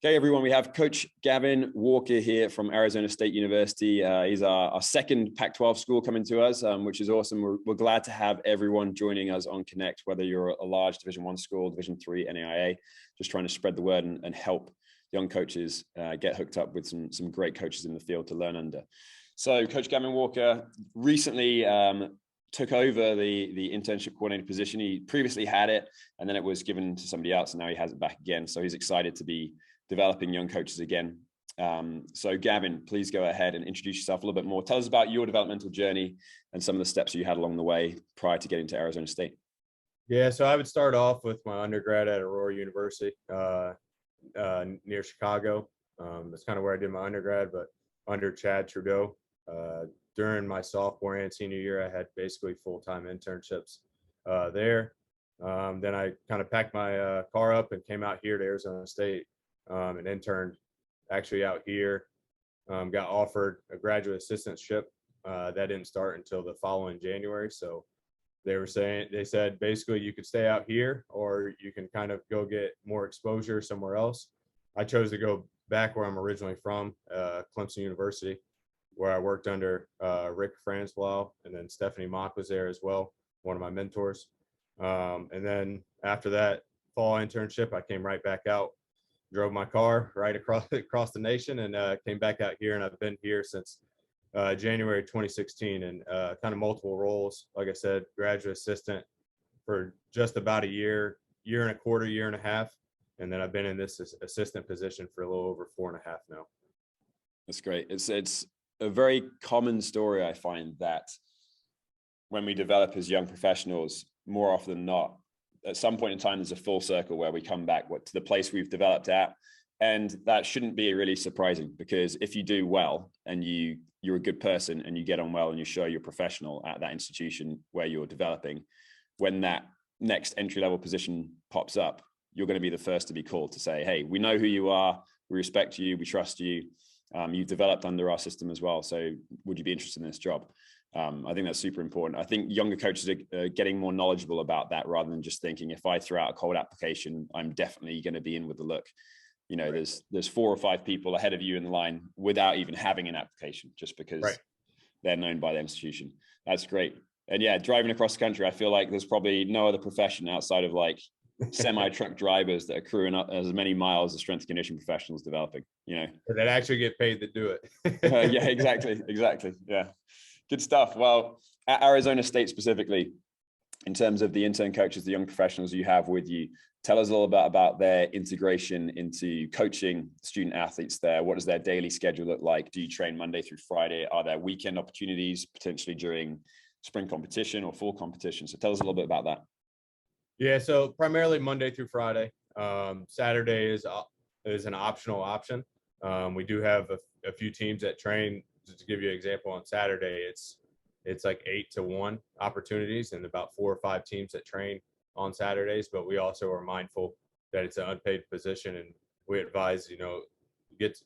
Okay, everyone, we have Coach Gavin Walker here from Arizona State University. He's our second Pac-12 school coming to us, which is awesome. We're glad to have everyone joining us on Connect, whether you're a large Division I school, Division III, NAIA, just trying to spread the word and help young coaches get hooked up with some great coaches in the field to learn under. So Coach Gavin Walker recently took over the internship coordinator position. He previously had it, and then it was given to somebody else, and now he has it back again. So he's excited to be developing young coaches again. So Gavin, please go ahead and introduce yourself a little bit more. Tell us about your developmental journey and some of the steps you had along the way prior to getting to Arizona State. Yeah, so I would start off with my undergrad at Aurora University near Chicago. That's kind of where I did my undergrad, but under Chad Trudeau. During my sophomore and senior year, I had basically full-time internships there. Then I kind of packed my car up and came out here to Arizona State and interned actually out here. Got offered a graduate assistantship. That didn't start until the following January. So they said basically you could stay out here or you can kind of go get more exposure somewhere else. I chose to go back where I'm originally from, Clemson University, where I worked under Rick Franzblau, and then Stephanie Mock was there as well, one of my mentors. And then after that fall internship, I came right back out, drove my car right across the nation, and came back out here. And I've been here since January 2016, and kind of multiple roles. Like I said, graduate assistant for just about a year and a quarter, year and a half. And then I've been in this assistant position for a little over 4.5 now. That's great. It's a very common story, I find, that when we develop as young professionals, more often than not, at some point in time, there's a full circle where we come back to the place we've developed at. And that shouldn't be really surprising, because if you do well and you're a good person and you get on well and you show you're professional at that institution where you're developing, when that next entry-level position pops up, you're going to be the first to be called to say, hey, we know who you are, we respect you, we trust you, you've developed under our system as well, so would you be interested in this job? I think that's super important. I think younger coaches are getting more knowledgeable about that, rather than just thinking, if I throw out a cold application, I'm definitely going to be in with the look. You know, Right. there's 4 or 5 people ahead of you in the line without even having an application, just because Right. they're known by the institution. That's great. And yeah, driving across the country, I feel like there's probably no other profession outside of like semi-truck drivers that are crewing up as many miles as strength and conditioning professionals developing, you know. That actually get paid to do it. Yeah, exactly. Yeah. Good stuff. Well, at Arizona State specifically, in terms of the intern coaches, the young professionals you have with you, tell us a little bit about their integration into coaching student athletes there. What does their daily schedule look like? Do you train Monday through Friday? Are there weekend opportunities potentially during spring competition or fall competition? So tell us a little bit about that. Yeah, so primarily Monday through Friday. Saturday is an optional option. We do have a few teams that train. Just to give you an example, on Saturday, it's like 8 to 1 opportunities, and about 4 or 5 teams that train on Saturdays. But we also are mindful that it's an unpaid position, and we advise,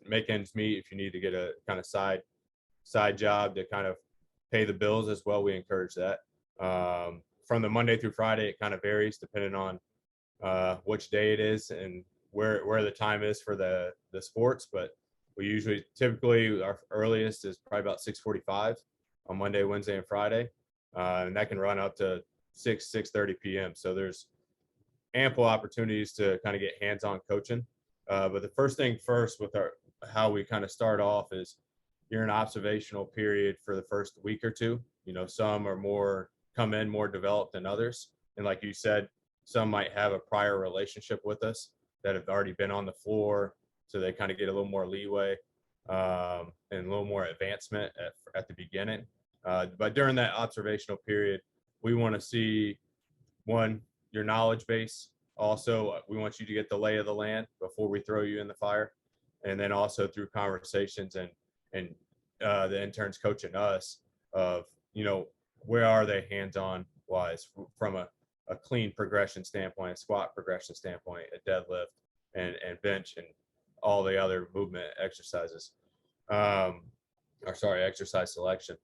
make ends meet. If you need to get a kind of side job to kind of pay the bills as well, we encourage that. From the Monday through Friday, it kind of varies depending on which day it is and where the time is for the sports. But we typically our earliest is probably about 6:45 on Monday, Wednesday, and Friday, and that can run up to 6:30 p.m. So there's ample opportunities to kind of get hands-on coaching. But the first thing first with how we kind of start off is you're in an observational period for the first week or two. Some are come in more developed than others, and like you said, some might have a prior relationship with us that have already been on the floor, so they kind of get a little more leeway and a little more advancement at the beginning. But during that observational period, we want to see, one, your knowledge base. Also, we want you to get the lay of the land before we throw you in the fire. And then also through conversations and the interns coaching us of, where are they hands-on wise from a clean progression standpoint, a squat progression standpoint, a deadlift and bench and all the other movement exercises, exercise selection.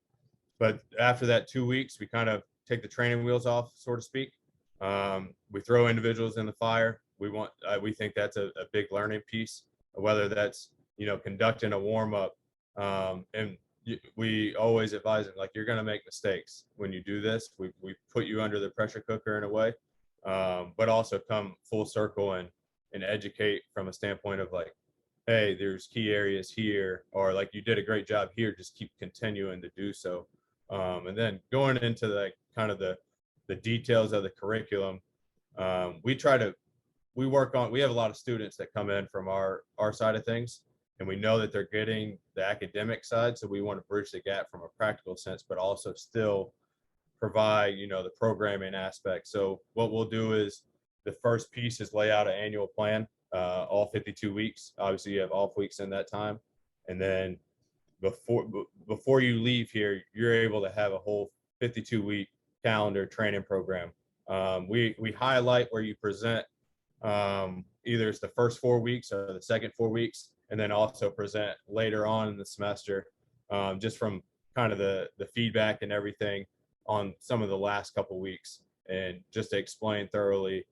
But after that 2 weeks, we kind of take the training wheels off, so to speak. We throw individuals in the fire. We think that's a big learning piece whether that's, conducting a warm up. And we always advise them, like, you're going to make mistakes when you do this. We put you under the pressure cooker in a way, but also come full circle and educate from a standpoint of like, hey, there's key areas here, or like, you did a great job here, just keep continuing to do so. And then going into like kind of the details of the curriculum, we have a lot of students that come in from our side of things, and we know that they're getting the academic side. So we want to bridge the gap from a practical sense, but also still provide, the programming aspect. So what we'll do is the first piece is lay out an annual plan, all 52 weeks. Obviously you have off weeks in that time. And then before you leave here, you're able to have a whole 52-week calendar training program. We highlight where you present, either it's the first 4 weeks or the second 4 weeks, and then also present later on in the semester, just from kind of the feedback and everything on some of the last couple weeks, and just to explain thoroughly,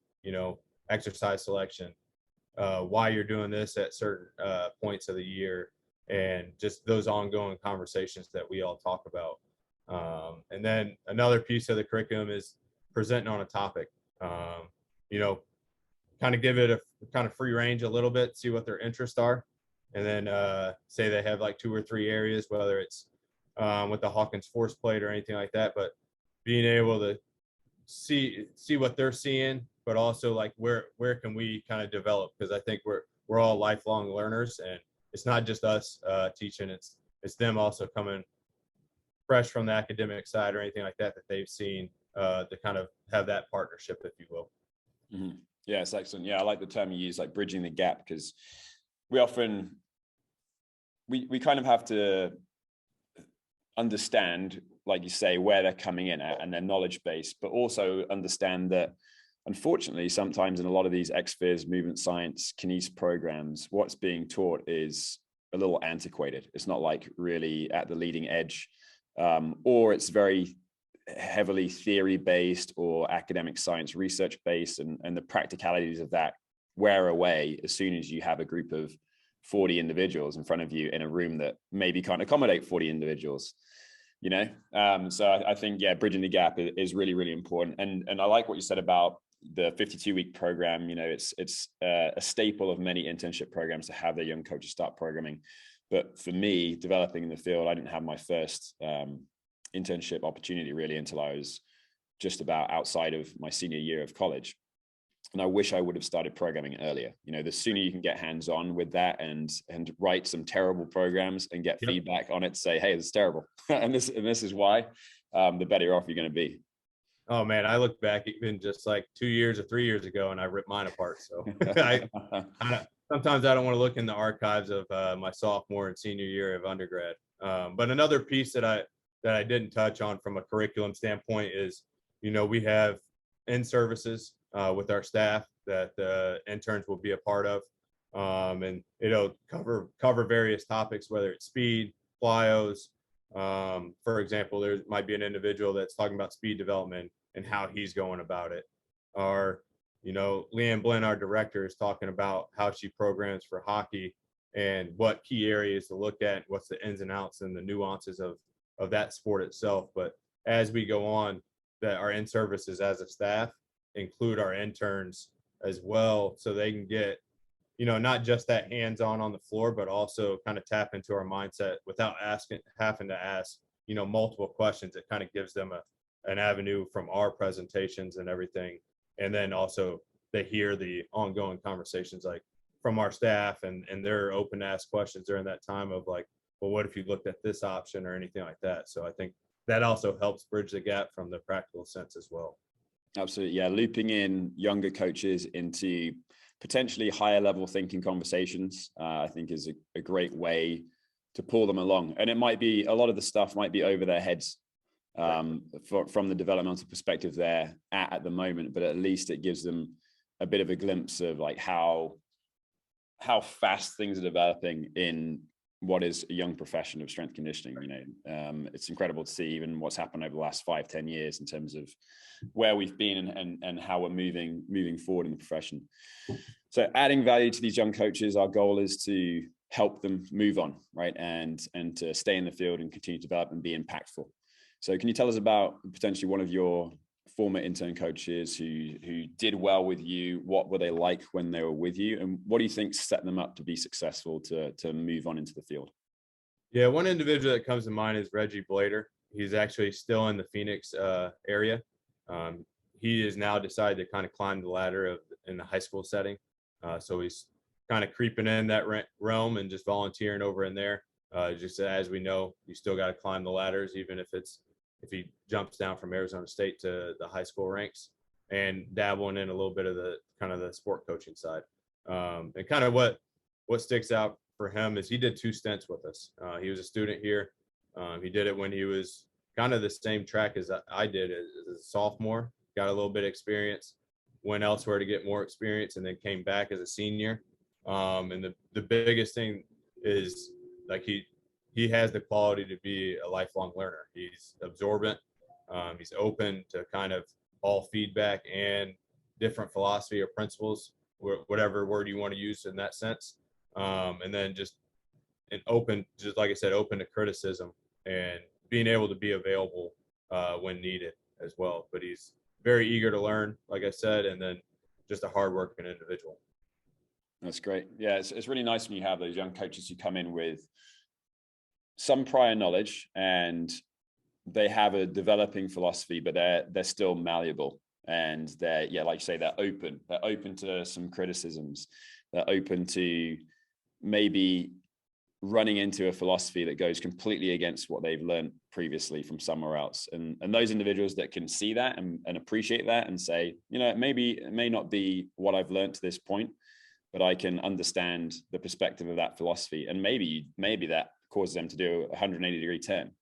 exercise selection, why you're doing this at certain points of the year, and just those ongoing conversations that we all talk about. And then another piece of the curriculum is presenting on a topic. Kind of give it a kind of free range a little bit, see what their interests are. And then say they have like 2 or 3 areas, whether it's with the Hawkins force plate or anything like that, but being able to see what they're seeing, but also like where can we kind of develop? Because I think we're all lifelong learners, and it's not just us teaching, it's them also coming fresh from the academic side or anything like that they've seen, to kind of have that partnership, if you will. Mm-hmm. Yeah, it's excellent. Yeah, I like the term you use, like bridging the gap, because we often we kind of have to understand, like you say, where they're coming in at and their knowledge base, but also understand that unfortunately sometimes in a lot of these XFIS, movement science, kinesis programs, what's being taught is a little antiquated. It's not like really at the leading edge, or it's very heavily theory based or academic science research based, and the practicalities of that wear away as soon as you have a group of 40 individuals in front of you in a room that maybe can't accommodate 40 individuals, so I think, yeah, bridging the gap is really, really important. And I like what you said about the 52-week program. It's a staple of many internship programs to have their young coaches start programming. But for me, developing in the field, I didn't have my first internship opportunity really until I was just about outside of my senior year of college. And I wish I would have started programming earlier. The sooner you can get hands-on with that and write some terrible programs and get feedback on it, say, hey, this is terrible, and this is why, the better off you're going to be. Oh man, I look back even just like 2 years or 3 years ago, and I ripped mine apart. So sometimes I don't want to look in the archives of my sophomore and senior year of undergrad. But another piece that I didn't touch on from a curriculum standpoint is, we have in-services with our staff that the interns will be a part of, and it'll cover various topics, whether it's speed, plyos. For example, there might be an individual that's talking about speed development and how he's going about it, or Leanne Blinn, our director, is talking about how she programs for hockey and what key areas to look at, what's the ins and outs and the nuances of that sport itself. But as we go on, that our in-services as a staff include our interns as well, so they can get, not just that hands-on on the floor, but also kind of tap into our mindset without having to ask, multiple questions. It kind of gives them an avenue from our presentations and everything. And then also they hear the ongoing conversations like from our staff, and they're open to ask questions during that time of like, well, what if you looked at this option or anything like that? So I think that also helps bridge the gap from the practical sense as well. Absolutely. Yeah. Looping in younger coaches into potentially higher level thinking conversations, I think is a great way to pull them along. And it might be, a lot of the stuff might be over their heads from the developmental perspective they're at the moment, but at least it gives them a bit of a glimpse of like how fast things are developing in what is a young profession of strength conditioning. It's incredible to see even what's happened over the last 5-10 years in terms of where we've been and how we're moving forward in the profession. So adding value to these young coaches, our goal is to help them move on, right? And to stay in the field and continue to develop and be impactful. So can you tell us about potentially one of your former intern coaches who did well with you? What were they like when they were with you? And what do you think set them up to be successful to move on into the field? Yeah, one individual that comes to mind is Reggie Blader. He's actually still in the Phoenix area. He has now decided to kind of climb the ladder in the high school setting. So he's kind of creeping in that realm and just volunteering over in there. Just as we know, you still got to climb the ladders, even if he jumps down from Arizona State to the high school ranks, and dabbling in a little bit of the kind of the sport coaching side. And kind of what sticks out for him is he did 2 stints with us. He was a student here. He did it when he was kind of the same track as I did as a sophomore, got a little bit of experience, went elsewhere to get more experience, and then came back as a senior. And the biggest thing is, like, he has the quality to be a lifelong learner. He's absorbent. He's open to kind of all feedback and different philosophy or principles, whatever word you want to use in that sense. And then just like I said, open to criticism and being able to be available when needed as well. But he's very eager to learn, like I said, and then just a hardworking individual. That's great. Yeah, it's really nice when you have those young coaches who come in with some prior knowledge and they have a developing philosophy, but they're still malleable, and they're, like you say, they're open to some criticisms. They're open to maybe running into a philosophy that goes completely against what they've learned previously from somewhere else. And those individuals that can see that and appreciate that and say, it may not be what I've learned to this point, but I can understand the perspective of that philosophy. And maybe that causes them to do a 180-degree turn.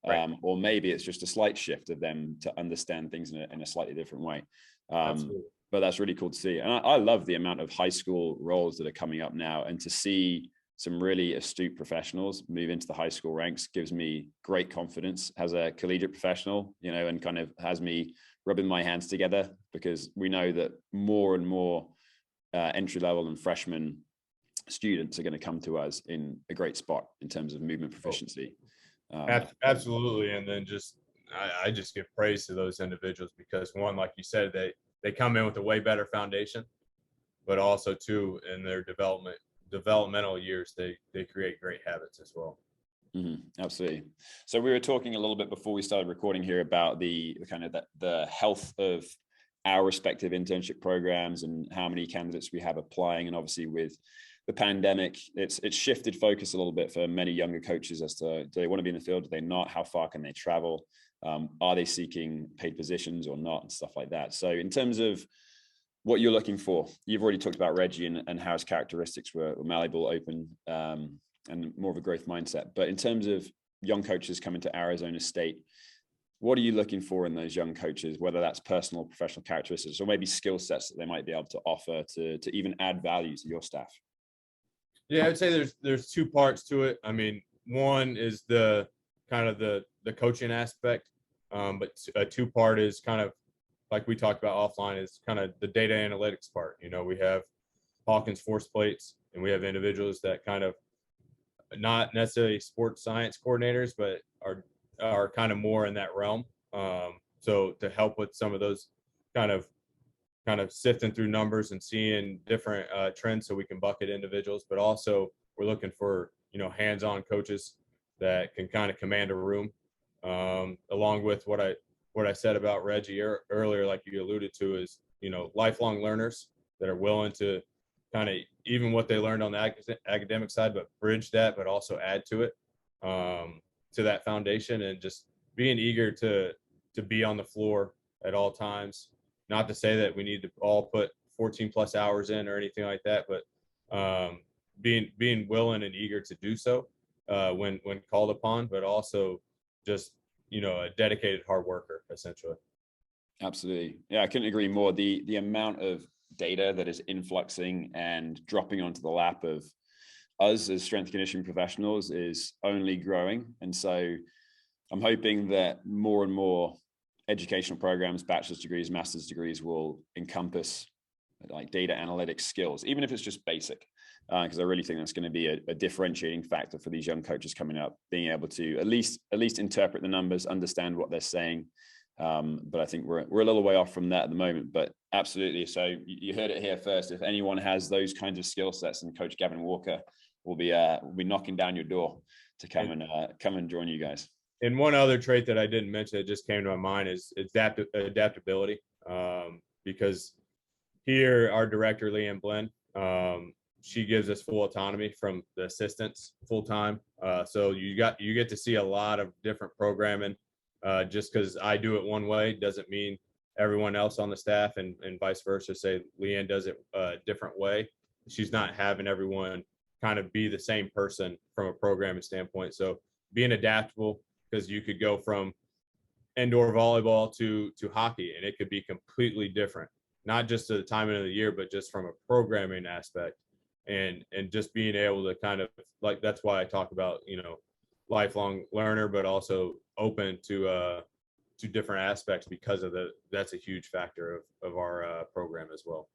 Right. Or maybe it's just a slight shift of them to understand things in a slightly different way. But that's really cool to see. And I love the amount of high school roles that are coming up now, and to see some really astute professionals move into the high school ranks gives me great confidence as a collegiate professional, and kind of has me rubbing my hands together, because we know that more and more entry level and freshman students are going to come to us in a great spot in terms of movement proficiency. Absolutely. And then I just give praise to those individuals, because one, like you said, they come in with a way better foundation, but also two, in their developmental years, they create great habits as well. Mm-hmm, absolutely. So we were talking a little bit before we started recording here about the kind of the health of our respective internship programs and how many candidates we have applying. And obviously with the pandemic, it's shifted focus a little bit for many younger coaches as to, do they want to be in the field? Do they not? How far can they travel? Are they seeking paid positions or not, and stuff like that. So in terms of what you're looking for, you've already talked about Reggie and how his characteristics were malleable, open, and more of a growth mindset. But in terms of young coaches coming to Arizona State, what are you looking for in those young coaches, whether that's personal or professional characteristics, or maybe skill sets that they might be able to offer to even add value to your staff? Yeah, I would say there's 2 parts to it. I mean, one is the kind of the coaching aspect, but a 2-part is kind of like we talked about offline, is kind of the data analytics part. We have Hawkins force plates, and we have individuals that kind of not necessarily sports science coordinators, but are kind of more in that realm. So to help with some of those kind of sifting through numbers and seeing different trends, so we can bucket individuals, but also we're looking for, hands-on coaches that can kind of command a room, along with what I said about Reggie earlier, like you alluded to, is, lifelong learners that are willing to kind of, even what they learned on the academic side, but bridge that, but also add to it, to that foundation, and just being eager to be on the floor at all times. Not to say that we need to all put 14 plus hours in or anything like that, but being willing and eager to do so when called upon, but also just, a dedicated hard worker, essentially. Absolutely. Yeah, I couldn't agree more. The amount of data that is influxing and dropping onto the lap of us as strength conditioning professionals is only growing. And so I'm hoping that more and more educational programs, bachelor's degrees, master's degrees will encompass like data analytics skills, even if it's just basic, because I really think that's going to be a differentiating factor for these young coaches coming up, being able to at least interpret the numbers, understand what they're saying. But I think we're a little way off from that at the moment, but absolutely. So you heard it here first. If anyone has those kinds of skill sets, and Coach Gavin Walker will be knocking down your door to come and join you guys. And one other trait that I didn't mention that just came to my mind is adaptability. Because here, our director, Leanne Blinn, she gives us full autonomy from the assistants full time. So you get to see a lot of different programming. Just because I do it one way doesn't mean everyone else on the staff and vice versa. Say Leanne does it a different way. She's not having everyone kind of be the same person from a programming standpoint. So being adaptable, because you could go from indoor volleyball to hockey, and it could be completely different, not just to the timing of the year, but just from a programming aspect, and just being able to kind of, like, that's why I talk about, lifelong learner, but also open to different aspects, because of that's a huge factor of our program as well.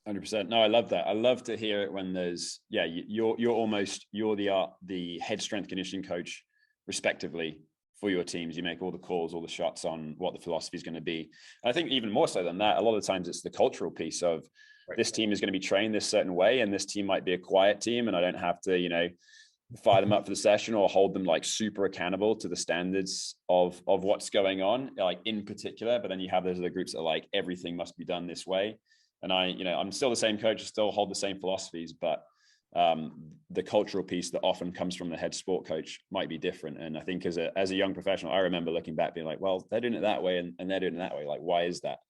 100%. No, I love that. I love to hear it when there's, you're the head strength conditioning coach respectively for your teams. You make all the calls, all the shots on what the philosophy is going to be. And I think even more so than that, a lot of times it's the cultural piece of this team is going to be trained this certain way, and this team might be a quiet team, and I don't have to, fire them up for the session or hold them like super accountable to the standards of what's going on, like in particular. But then you have those other groups that are like, everything must be done this way. And I'm still the same coach, I still hold the same philosophies, but the cultural piece that often comes from the head sport coach might be different. And I think as a young professional, I remember looking back being like, well, they're doing it that way and they're doing it that way. Like, why is that?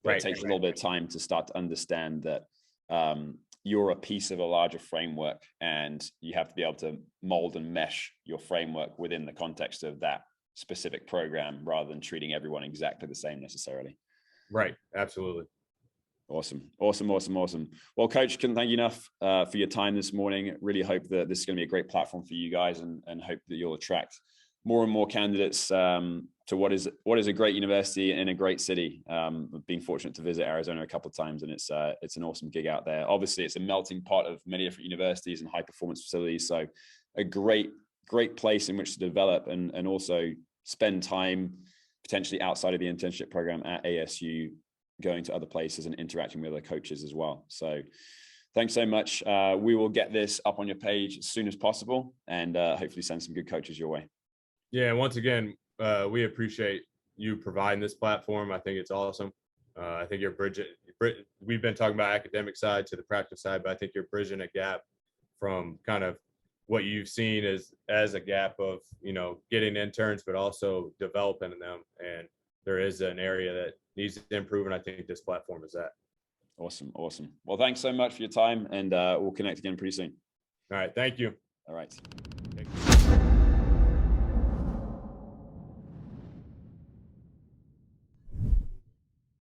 But it takes a little bit of time to start to understand that you're a piece of a larger framework, and you have to be able to mold and mesh your framework within the context of that specific program, rather than treating everyone exactly the same necessarily. Right. Absolutely. Awesome. Well, Coach, couldn't thank you enough for your time this morning. Really hope that this is going to be a great platform for you guys, and hope that you'll attract more and more candidates to what is a great university in a great city. Being fortunate to visit Arizona a couple of times, and it's an awesome gig out there. Obviously, it's a melting pot of many different universities and high performance facilities. So a great place in which to develop and also spend time potentially outside of the internship program at ASU, going to other places and interacting with other coaches as well. So thanks so much. We will get this up on your page as soon as possible, and hopefully send some good coaches your way. Yeah. And once again, we appreciate you providing this platform. I think it's awesome. I think you're bridging. We've been talking about academic side to the practice side, but I think you're bridging a gap from kind of what you've seen as a gap of, getting interns, but also developing them. And there is an area that needs to improve, and I think this platform is that. Awesome. Well, thanks so much for your time, and we'll connect again pretty soon. All right. Thank you. All right.